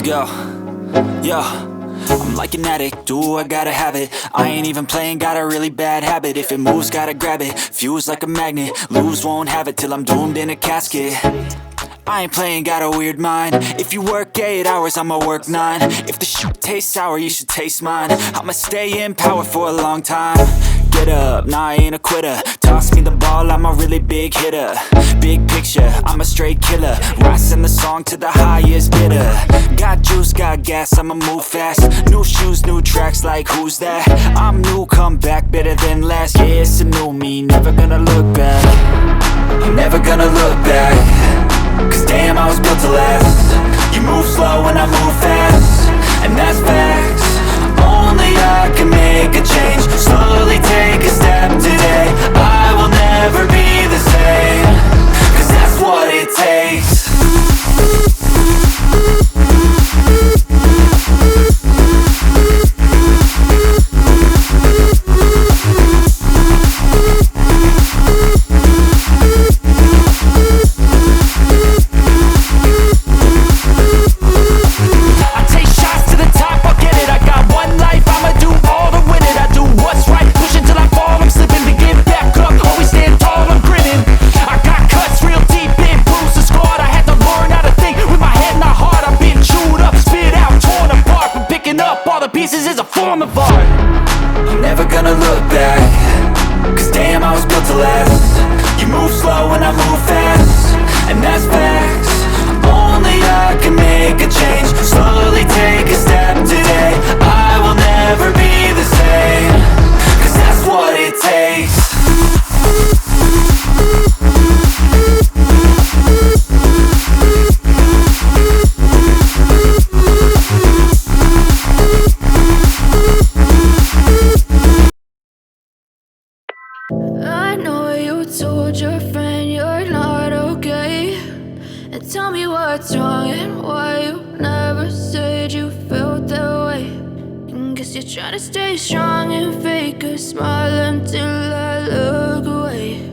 Let's go. Yo, I'm like an addict, do I gotta have it. I ain't even playing, got a really bad habit. If it moves, gotta grab it, fuse like a magnet. Lose, won't have it till I'm doomed in a casket. I ain't playing, got a weird mind. If you work 8 hours, I'ma work 9. If the shit tastes sour, you should taste mine. I'ma stay in power for a long time. Get up, nah, I ain't a quitter. Toss me the ball, I'm a really big hitter. Big picture, I'm a straight killer. Rising the song to the highest bidder. Got juice, got gas, I'ma move fast. New shoes, new tracks, like who's that? I'm new, come back, better than last. Yeah, it's a new me, never gonna look back. I'm never gonna look back. Cause damn, I was built to last. You move slow and I move fast, and that's facts. Only I can make a change. Slowly take a step today. I will never be the same. Cause that's what it takes. Pieces is a form of art. I'm never gonna look back. Cause damn, I was built to last. You move slow and I move fast, and that's facts. Only I can make a change. Slowly take a step today. I will never be the same. Cause that's what it takes. I know you told your friend you're not okay, and tell me what's wrong and why you never said you felt that way. And guess you're trying to stay strong and fake a smile until I look away.